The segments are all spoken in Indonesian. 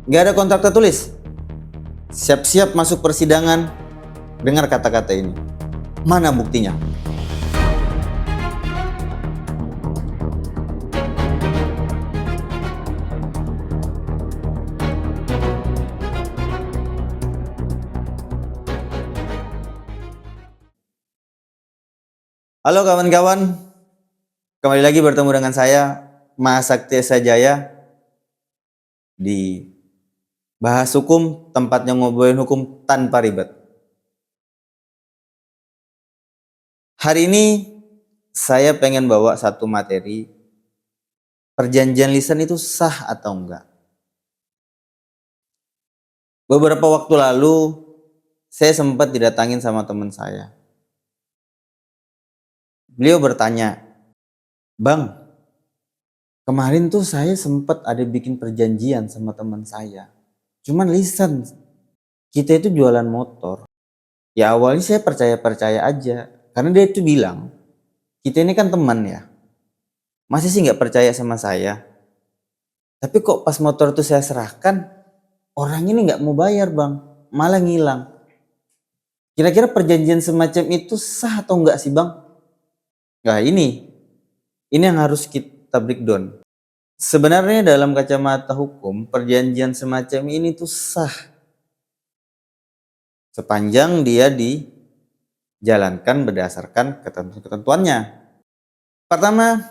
Nggak ada kontrak tertulis. Siap-siap masuk persidangan. Dengar kata-kata ini. Mana buktinya? Halo kawan-kawan, kembali lagi bertemu dengan saya, Mas Sakti Esa Jaya, di Bahas Hukum, tempatnya ngobrolin hukum tanpa ribet. Hari ini saya pengen bawa satu materi, perjanjian lisan itu sah atau enggak. Beberapa waktu lalu, saya sempat didatangin sama teman saya. Beliau bertanya, "Bang, kemarin tuh saya sempat ada bikin perjanjian sama teman saya. Cuman lisan, kita itu jualan motor." Ya awalnya saya percaya-percaya aja. Karena dia itu bilang, kita ini kan teman ya. Masih sih nggak percaya sama saya. Tapi kok pas motor itu saya serahkan, orang ini nggak mau bayar bang. Malah ngilang. Kira-kira perjanjian semacam itu sah atau enggak sih bang? Nah ini yang harus kita breakdown. Sebenarnya dalam kacamata hukum, perjanjian semacam ini tuh sah. Sepanjang dia dijalankan berdasarkan ketentuan-ketentuannya. Pertama,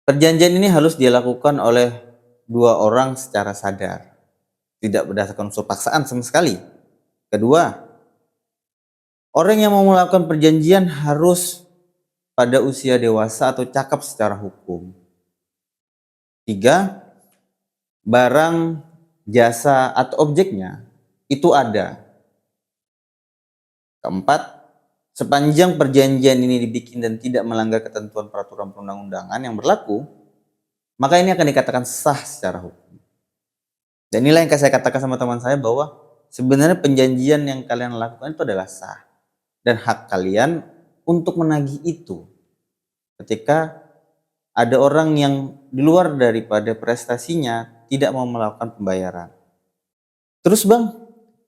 perjanjian ini harus dilakukan oleh dua orang secara sadar. Tidak berdasarkan unsur paksaan sama sekali. Kedua, orang yang mau melakukan perjanjian harus pada usia dewasa atau cakap secara hukum. Tiga, barang, jasa, atau objeknya itu ada. Keempat, sepanjang perjanjian ini dibikin dan tidak melanggar ketentuan peraturan perundang-undangan yang berlaku, maka ini akan dikatakan sah secara hukum. Dan inilah yang saya katakan sama teman saya bahwa sebenarnya perjanjian yang kalian lakukan itu adalah sah. Dan hak kalian untuk menagih itu. Ketika ada orang yang di luar daripada prestasinya tidak mau melakukan pembayaran. Terus bang,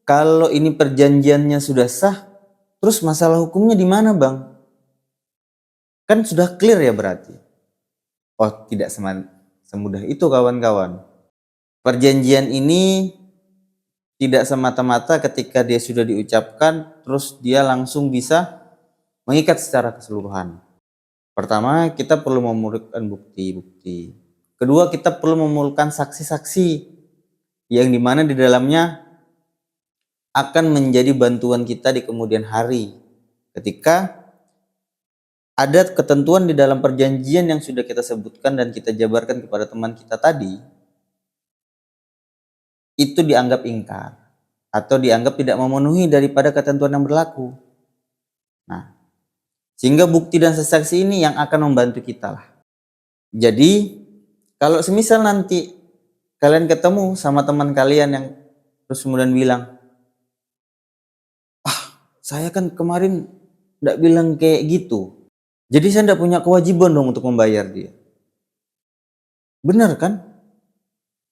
kalau ini perjanjiannya sudah sah, terus masalah hukumnya di mana bang? Kan sudah clear ya berarti. Oh tidak semudah itu kawan-kawan. Perjanjian ini tidak semata-mata ketika dia sudah diucapkan, terus dia langsung bisa mengikat secara keseluruhan. Pertama, kita perlu mengumpulkan bukti-bukti. Kedua, kita perlu mengumpulkan saksi-saksi yang dimana di dalamnya akan menjadi bantuan kita di kemudian hari. Ketika ada ketentuan di dalam perjanjian yang sudah kita sebutkan dan kita jabarkan kepada teman kita tadi, itu dianggap ingkar atau dianggap tidak memenuhi daripada ketentuan yang berlaku. Nah, sehingga bukti dan saksi ini yang akan membantu kita lah. Jadi, kalau semisal nanti kalian ketemu sama teman kalian yang terus kemudian bilang, saya kan kemarin tidak bilang kayak gitu. Jadi saya tidak punya kewajiban dong untuk membayar dia. Benar kan?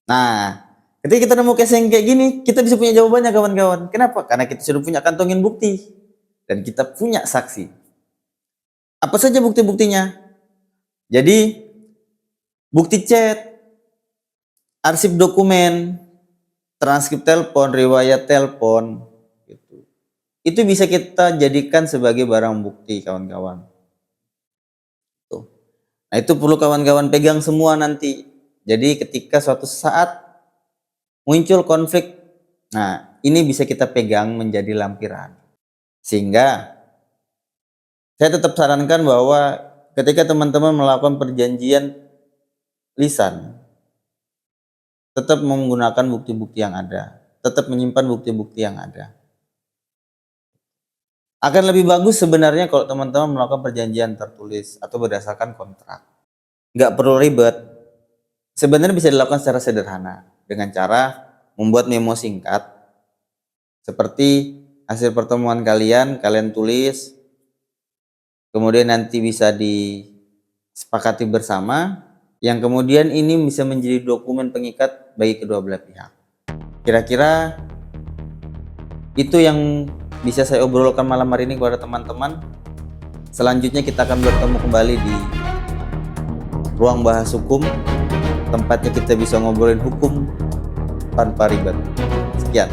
Nah, ketika kita nemu case yang kayak gini, kita bisa punya jawabannya kawan-kawan. Kenapa? Karena kita sudah punya kantongin bukti. Dan kita punya saksi. Apa saja bukti-buktinya? Jadi, bukti chat, arsip dokumen, transkrip telepon, riwayat telepon, gitu. Itu bisa kita jadikan sebagai barang bukti kawan-kawan. Nah itu perlu kawan-kawan pegang semua nanti. Jadi ketika suatu saat muncul konflik, nah ini bisa kita pegang menjadi lampiran. Sehingga saya tetap sarankan bahwa ketika teman-teman melakukan perjanjian lisan, tetap menggunakan bukti-bukti yang ada. Tetap menyimpan bukti-bukti yang ada. Akan lebih bagus sebenarnya kalau teman-teman melakukan perjanjian tertulis atau berdasarkan kontrak. Nggak perlu ribet. Sebenarnya bisa dilakukan secara sederhana dengan cara membuat memo singkat seperti hasil pertemuan kalian tulis, kemudian nanti bisa disepakati bersama, yang kemudian ini bisa menjadi dokumen pengikat bagi kedua belah pihak. Kira-kira itu yang bisa saya obrolkan malam hari ini kepada teman-teman. Selanjutnya kita akan bertemu kembali di ruang bahas hukum, tempatnya kita bisa ngobrolin hukum tanpa ribet. Sekian.